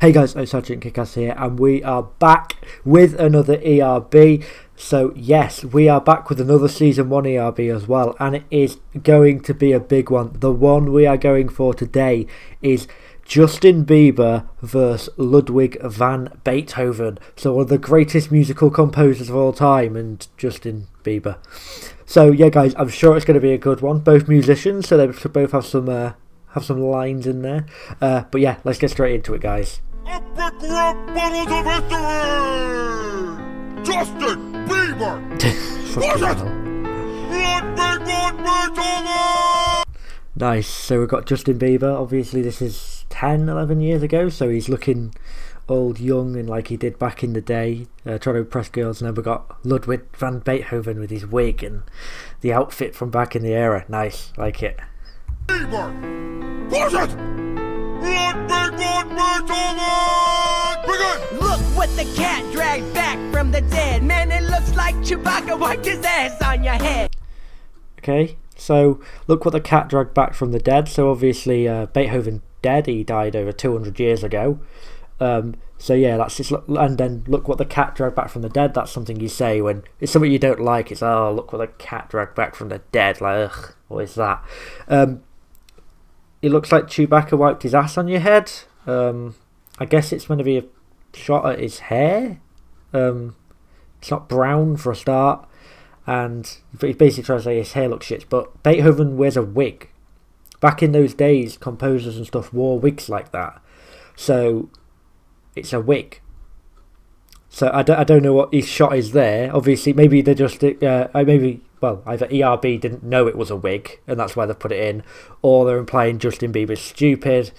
Hey guys, oSgtKickAss here, and we are back with another ERB. So yes, we are back with another Season 1 ERB as well, and it is going to be a big one. The one we are going for today is Justin Bieber versus Ludwig van Beethoven. So one of the greatest musical composers of all time, and Justin Bieber. So yeah guys, I'm sure it's going to be a good one. Both musicians, so they should both have some lines in there. But yeah, let's get straight into it, guys. Justin Bieber! Nice, so we've got Justin Bieber. Obviously this is 10-11 years ago, so he's looking old, young, and like he did back in the day, trying to impress girls. And then we've got Ludwig van Beethoven with his wig and the outfit from back in the era. Nice, like it. Bieber! Push it! Look what the cat dragged back from the dead. Man, it looks like Chewbacca wiped his ass on your head. Okay, so look what the cat dragged back from the dead. So obviously Beethoven dead, he died over 200 years ago. So yeah, that's just, and then look what the cat dragged back from the dead. That's something you say when it's something you don't like. It's, oh, look what the cat dragged back from the dead. Like, ugh, what is that? It looks like Chewbacca wiped his ass on your head. I guess it's meant to be a shot at his hair. It's not brown for a start, and he's basically trying to say his hair looks shit. But Beethoven wears a wig. Back in those days, composers and stuff wore wigs like that. So it's a wig. So I don't know what his shot is there. Obviously, maybe they're just either ERB didn't know it was a wig and that's why they put it in, or they're implying Justin Bieber's stupid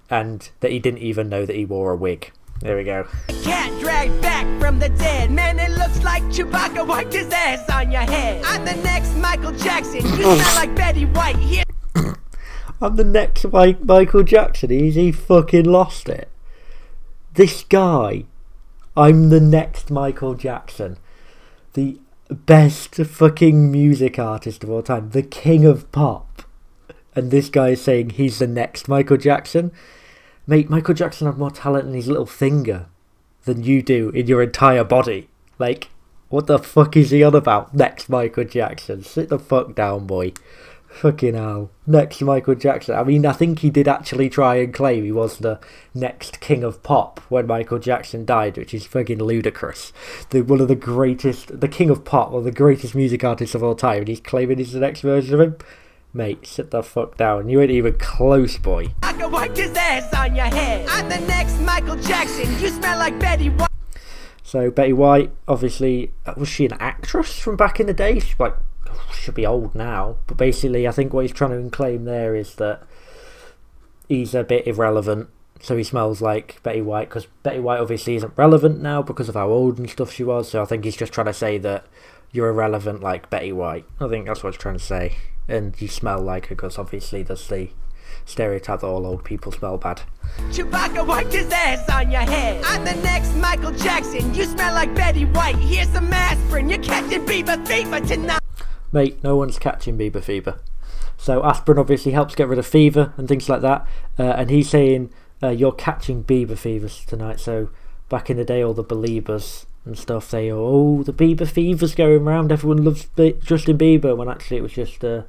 and that he didn't even know that he wore a wig. There we go. Cat dragged back from the dead. Man, it looks like Chewbacca wiped his ass on your head. I'm the next Michael Jackson. You smell like Betty White. Here. I'm the next Michael Jackson. He fucking lost it. This guy. I'm the next Michael Jackson. The best fucking music artist of all time. The king of pop. And this guy is saying he's the next Michael Jackson. Mate, Michael Jackson had more talent in his little finger than you do in your entire body. Like, what the fuck is he on about? Next Michael Jackson. Sit the fuck down, boy. Fucking hell. Next Michael Jackson. I mean, I think he did actually try and claim he was the next king of pop when Michael Jackson died, which is fucking ludicrous. One of the greatest, the king of pop, one of the greatest music artists of all time, and he's claiming he's the next version of him? Mate, sit the fuck down. You ain't even close, boy. I can wipe his ass on your head. I'm the next Michael Jackson. You smell like Betty White. So, Betty White, obviously, was she an actress from back in the day? She's like, should be old now, but basically I think what he's trying to claim there is that he's a bit irrelevant, so he smells like Betty White, because Betty White obviously isn't relevant now because of how old and stuff she was. So I think he's just trying to say that you're irrelevant like Betty White. I think that's what he's trying to say, and you smell like her because obviously there's the stereotype that all old people smell bad. Chewbacca wiped his ass on your head. I'm the next Michael Jackson. You smell like Betty White. Here's some aspirin. You're catching Bieber fever tonight. Mate, no one's catching Bieber fever. So aspirin obviously helps get rid of fever and things like that. And he's saying you're catching Bieber fevers tonight. So back in the day, all the Beliebers and stuff, they oh, the Bieber fever's going around. Everyone loves Justin Bieber, when actually it was just a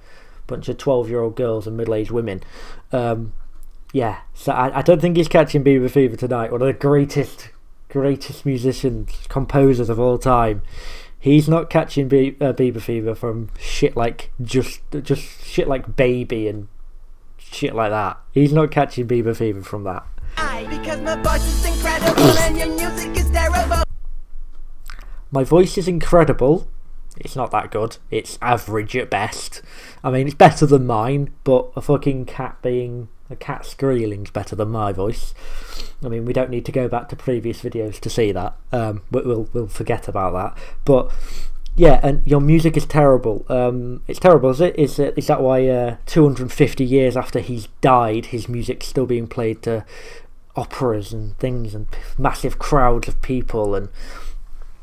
bunch of 12-year-old girls and middle-aged women. Yeah, so I don't think he's catching Bieber fever tonight. One of the greatest musicians, composers of all time. He's not catching Bieber fever from shit like just shit like Baby and shit like that. He's not catching Bieber fever from that. Because my voice is incredible and your music is terrible. My voice is incredible. It's not that good. It's average at best. I mean, it's better than mine, but a fucking cat squealing's better than my voice. I mean, we don't need to go back to previous videos to see that. We'll forget about that. But yeah, and your music is terrible. It's terrible, is it? Is that why 250 years after he's died, his music's still being played to operas and things and massive crowds of people, and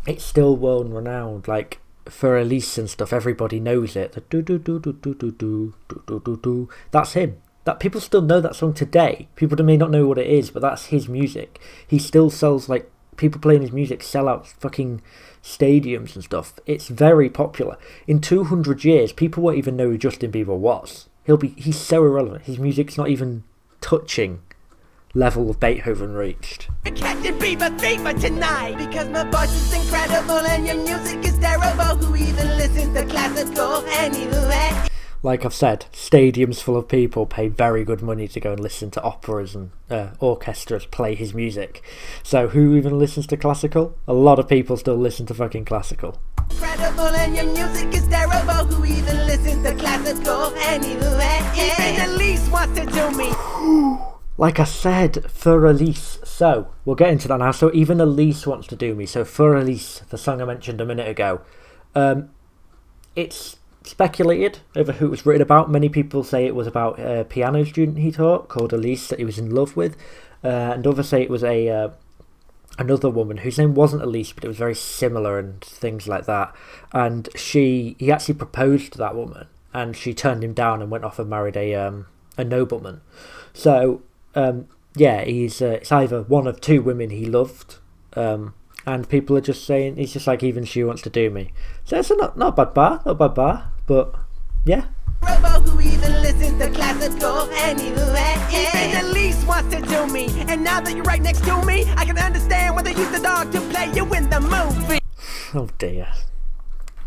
it's still world renowned? Like, for Elise and stuff, everybody knows it. The do do do do do do do do do do. That's him. that people still know that song today. People may not know what it is, but that's his music. He still sells, like, people playing his music sell out fucking stadiums and stuff. It's very popular. In 200 years, people won't even know who Justin Bieber was. He's so irrelevant. His music's not even touching level of Beethoven reached. Captain Bieber fever tonight, because my voice is incredible and your music is terrible. Who even listens to classical anyway? Like I've said, stadiums full of people pay very good money to go and listen to operas and orchestras play his music. So who even listens to classical? A lot of people still listen to fucking classical. Incredible and your music is terrible. Who even listens to classical anyway? Even Elise wants to do me. Like I said, for Elise. So we'll get into that now. So even Elise wants to do me. So for Elise, the song I mentioned a minute ago, it's speculated over who it was written about. Many people say it was about a piano student he taught called Elise that he was in love with, and others say it was another woman whose name wasn't Elise, but it was very similar and things like that. And he actually proposed to that woman, and she turned him down and went off and married a nobleman. So it's either one of two women he loved. And people are just saying, he's just like, even she wants to do me. So it's not bad bar, but yeah. Who even listens to classical anyway? Even Elise wants to do me, and now that you're right next to me, I can understand why they use the dog to play you in the movie. Oh dear.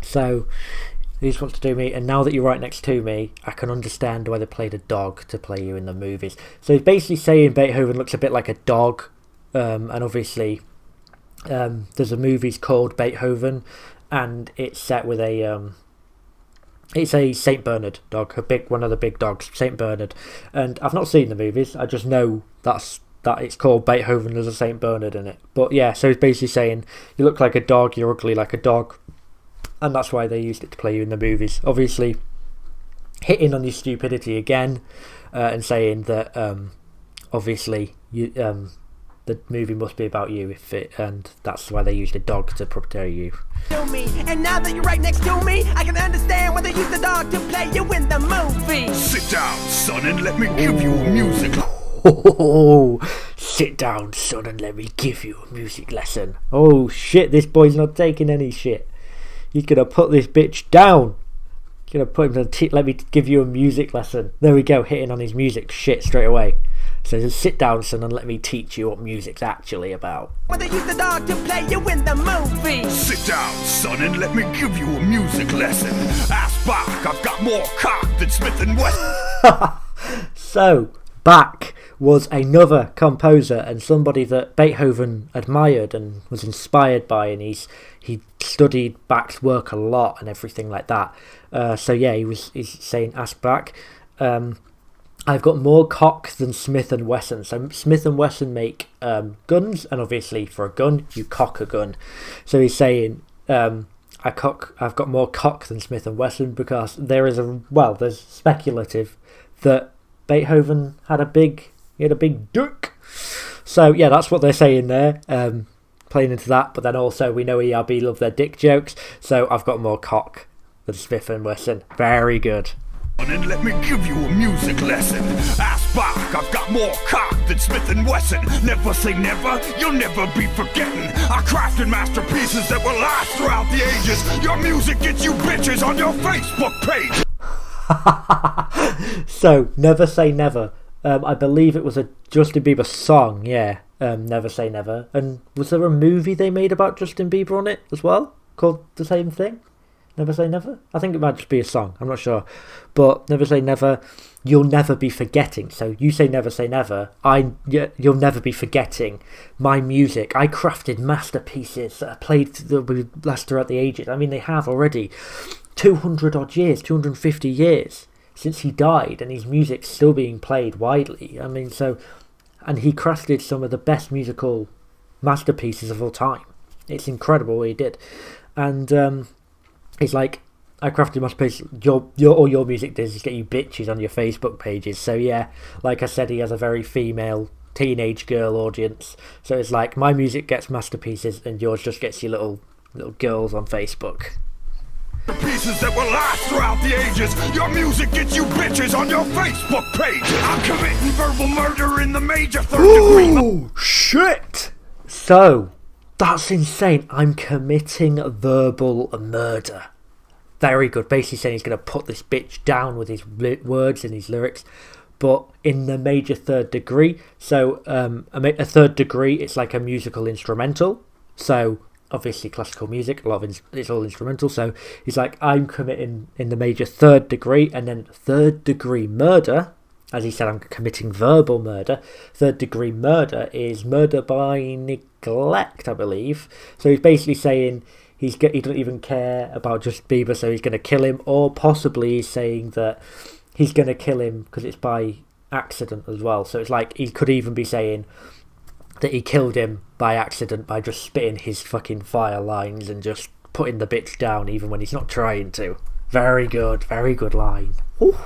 So Elise wants to do me, and now that you're right next to me, I can understand why they played a dog to play you in the movies. So he's basically saying Beethoven looks a bit like a dog, and obviously there's a movie called Beethoven, and it's set with it's a Saint Bernard dog, one of the big dogs, Saint Bernard. And I've not seen the movies. I just know that it's called Beethoven. There's a Saint Bernard in it. But yeah, so he's basically saying you look like a dog, you're ugly like a dog, and that's why they used it to play you in the movies. Obviously, hitting on your stupidity again, and saying that obviously the movie must be about you, and that's why they used a dog to portray you. And now that you're right next to me, I can understand why they use the dog to play you in the movie. Sit down, son, and let me give you a music. Oh, sit down, son, and let me give you a music lesson. Oh shit, this boy's not taking any shit. He's gonna put this bitch down. He's gonna put him to let me give you a music lesson. There we go, hitting on his music shit straight away. So just sit down, son, and let me teach you what music's actually about. When they use the dog to play you in the movie. Sit down, son, and let me give you a music lesson. Ask Bach, I've got more cock than Smith and Wesson. So, Bach was another composer and somebody that Beethoven admired and was inspired by, and he studied Bach's work a lot and everything like that. So yeah, he's saying, ask Bach. I've got more cock than Smith and Wesson. So Smith and Wesson make guns, and obviously for a gun you cock a gun. So he's saying I've got more cock than Smith and Wesson, because there's speculative that Beethoven had a big dick. So yeah, that's what they're saying there, playing into that. But then also we know ERB love their dick jokes, so I've got more cock than Smith and Wesson. Very good. And let me give you a music lesson. Ask Bach, I've got more cock than Smith and Wesson. Never say never, you'll never be forgetting. I crafted masterpieces that will last throughout the ages. Your music gets you bitches on your Facebook page. So, Never Say Never. I believe it was a Justin Bieber song, yeah. Never Say Never. And was there a movie they made about Justin Bieber on it as well, called the same thing? Never Say Never? I think it might just be a song, I'm not sure. But Never Say Never, you'll never be forgetting. So you say never say never, you'll never be forgetting my music. I crafted masterpieces that are played that will last throughout the ages. I mean, they have already 200 odd years, 250 years since he died, and his music's still being played widely. I mean, and he crafted some of the best musical masterpieces of all time. It's incredible what he did. And it's like, I crafted masterpieces. All your music does is get you bitches on your Facebook pages. So yeah, like I said, he has a very female teenage girl audience. So it's like, my music gets masterpieces and yours just gets you little girls on Facebook. Pieces that will last throughout the ages. Your music gets you bitches on your Facebook page. I'm committing verbal murder in the major third degree. Oh, shit! So, that's insane. I'm committing verbal murder. Very good. Basically saying he's going to put this bitch down with his words and his lyrics. But in the major third degree. So, a third degree, it's like a musical instrumental. So, obviously classical music, it's all instrumental. So he's like, I'm committing in the major third degree, and then third degree murder, as he said, I'm committing verbal murder. Third degree murder is murder by neglect, I believe. So he's basically saying he doesn't even care about Justin Bieber, so he's going to kill him, or possibly he's saying that he's going to kill him because it's by accident as well. So it's like he could even be saying that he killed him by accident by just spitting his fucking fire lines and just putting the bitch down even when he's not trying to. Very good line. Ooh.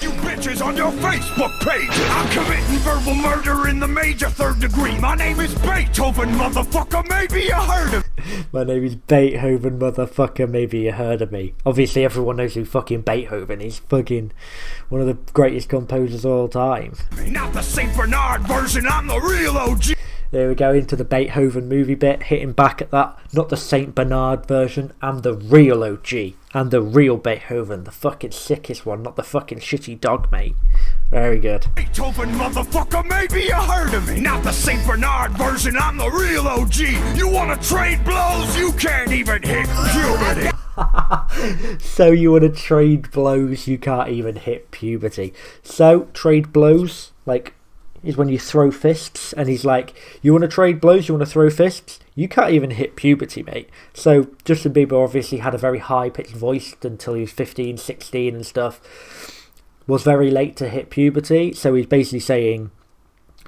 You bitches on your Facebook page. I'm committing verbal murder in the major third degree. My name is Beethoven, motherfucker, maybe you heard of me. My name is Beethoven, motherfucker, maybe you heard of me. Obviously everyone knows who fucking Beethoven is. Fucking one of the greatest composers of all time. Not the St. Bernard version, I'm the real OG. There we go, into the Beethoven movie bit, hitting back at that. Not the St. Bernard version, I'm the real OG. I'm the real Beethoven, the fucking sickest one, not the fucking shitty dog, mate. Very good. Beethoven, motherfucker, maybe you heard of me. Not the St. Bernard version, I'm the real OG. You wanna trade blows? You can't even hit puberty. So you want to trade blows, you can't even hit puberty. So, trade blows, like, is when you throw fists, and he's like, you want to trade blows, you want to throw fists? You can't even hit puberty, mate. So Justin Bieber obviously had a very high-pitched voice until he was 15, 16 and stuff. Was very late to hit puberty, so he's basically saying,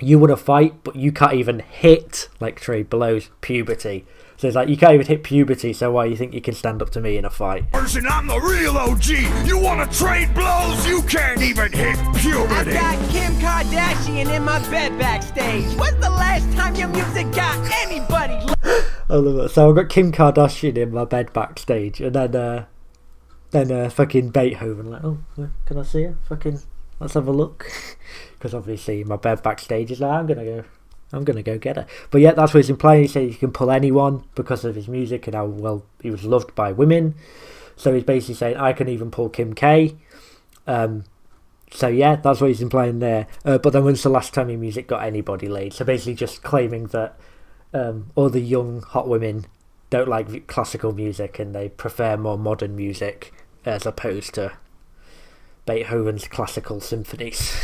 you want to fight, but you can't even hit, like trade blows, puberty. So it's like, you can't even hit puberty, so why you think you can stand up to me in a fight? Version, I'm the real OG. You wanna trade blows? You can't even hit puberty. I got Kim Kardashian in my bed backstage. When's the last time your music got anybody? I love it. So I've got Kim Kardashian in my bed backstage, and then fucking Beethoven, like, oh, can I see her? Fucking, let's have a look. Because obviously my bed backstage is like, I'm gonna go get her. But yeah, that's what he's implying. He said he can pull anyone because of his music and how well he was loved by women. So he's basically saying, I can even pull Kim K. So yeah, that's what he's implying there. But then when's the last time your music got anybody laid? So basically just claiming that all the young hot women don't like classical music and they prefer more modern music as opposed to Beethoven's classical symphonies.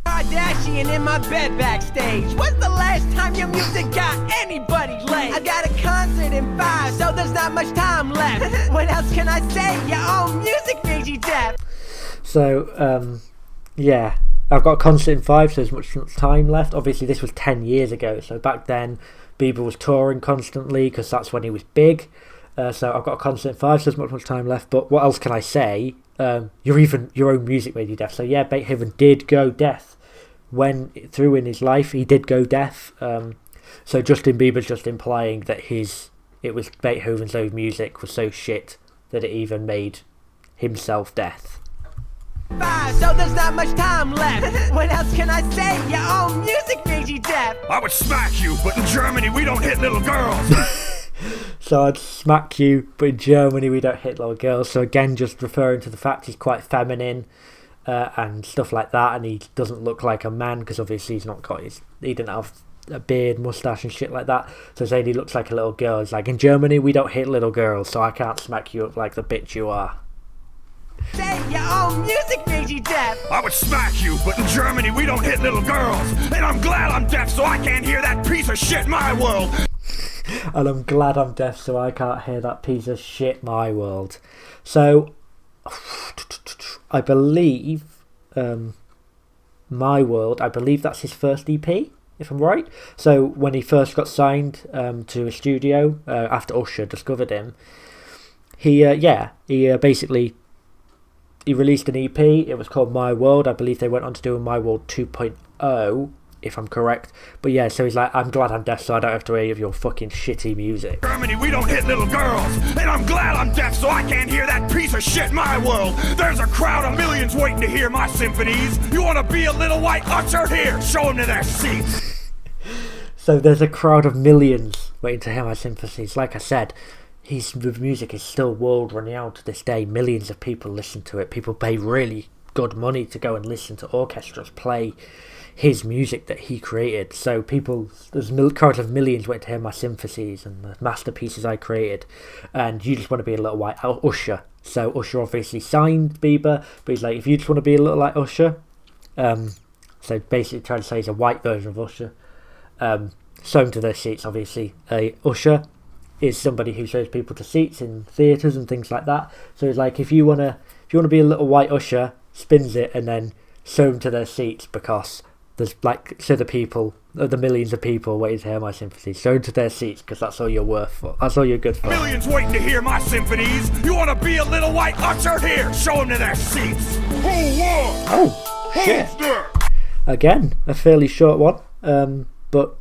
Kardashian in my bed backstage. When's the last time your music got anybody laid? I got a concert in 5, so there's not much time left. What else can I say? Your own music made you deaf. So, yeah, I've got a concert in 5, so there's much time left. Obviously, this was 10 years ago, so back then Bieber was touring constantly because that's when he was big. So I've got a concert in 5, so there's much time left. But what else can I say? Your own music made you deaf. So yeah, Beethoven did go deaf. When through in his life, he did go deaf. So Justin Bieber's just implying that it was Beethoven's own music was so shit that it even made himself deaf. 5, so there's not much time left. What else can I say? Your own music made you deaf. I would smack you, but in Germany we don't hit little girls. So I'd smack you, but in Germany we don't hit little girls. So again, just referring to the fact he's quite feminine and stuff like that, and he doesn't look like a man because obviously he didn't have a beard, mustache and shit like that. So saying he looks like a little girl, it's like, in Germany we don't hit little girls, so I can't smack you up like the bitch you are. Say your own music made you deaf. I would smack you, but in Germany we don't hit little girls. And I'm glad I'm deaf so I can't hear that piece of shit my world. And I'm glad I'm deaf so I can't hear that piece of shit my world. So I believe My World, I believe that's his first EP, if I'm right. So when he first got signed to a studio after Usher discovered him, he basically released an EP. It was called My World. I believe they went on to do a My World 2.0 if I'm correct. But yeah, so he's like, I'm glad I'm deaf so I don't have to hear your fucking shitty music. Germany, we don't hit little girls, and I'm glad I'm deaf so I can't hear that piece of shit in my world. There's a crowd of millions waiting to hear my symphonies. You want to be a little white usher? Here, show them to their seats. So there's a crowd of millions waiting to hear my symphonies. Like I said, his music is still world renowned to this day. Millions of people listen to it. People pay really good money to go and listen to orchestras play his music that he created. So there's crowds of millions waiting to hear my symphonies and the masterpieces I created, and you just want to be a little white Usher. So Usher obviously signed Bieber, but he's like, if you just want to be a little like Usher, so basically trying to say he's a white version of Usher. Show him to their seats. Obviously Usher is somebody who shows people to seats in theatres and things like that. So it's like, if you want to be a little white Usher, spins it and then show them to their seats, because there's like, so the millions of people waiting to hear my symphonies, show them to their seats, because that's all you're worth for. That's all you're good for. Millions waiting to hear my symphonies. You want to be a little white usher? Here, show them to their seats. Who won? Oh shit! Again, a fairly short one, but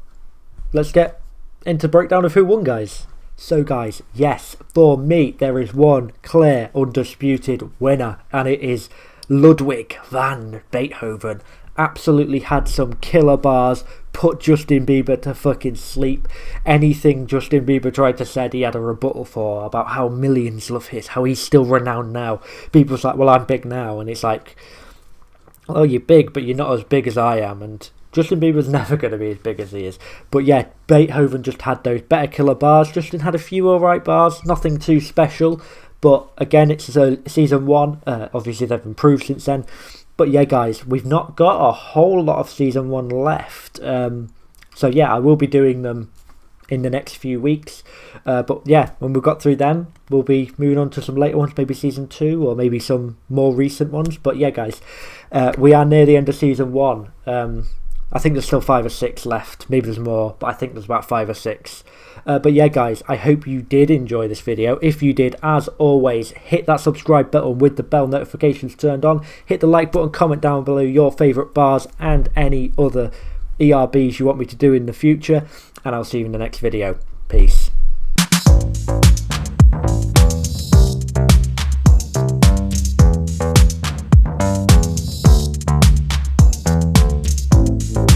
let's get into breakdown of who won, guys. So guys, yes, for me there is one clear, undisputed winner, and it is Ludwig van Beethoven. Absolutely had some killer bars, put Justin Bieber to fucking sleep. Anything Justin Bieber tried to say, he had a rebuttal for, about how millions love his, how he's still renowned now. People's like, well, I'm big now, and it's like, oh, you're big, but you're not as big as I am, and Justin Bieber's never going to be as big as he is. But yeah, Beethoven just had those better killer bars. Justin had a few alright bars, nothing too special. But again, it's season 1. Obviously, they've improved since then. But yeah, guys, we've not got a whole lot of season 1 left. So yeah, I will be doing them in the next few weeks. But yeah, when we've got through them, we'll be moving on to some later ones, maybe season 2 or maybe some more recent ones. But yeah, guys, we are near the end of season 1. I think there's still 5 or 6 left. Maybe there's more, but I think there's about 5 or 6. But yeah, guys, I hope you did enjoy this video. If you did, as always, hit that subscribe button with the bell notifications turned on. Hit the like button, comment down below your favourite bars and any other ERBs you want me to do in the future. And I'll see you in the next video. Peace.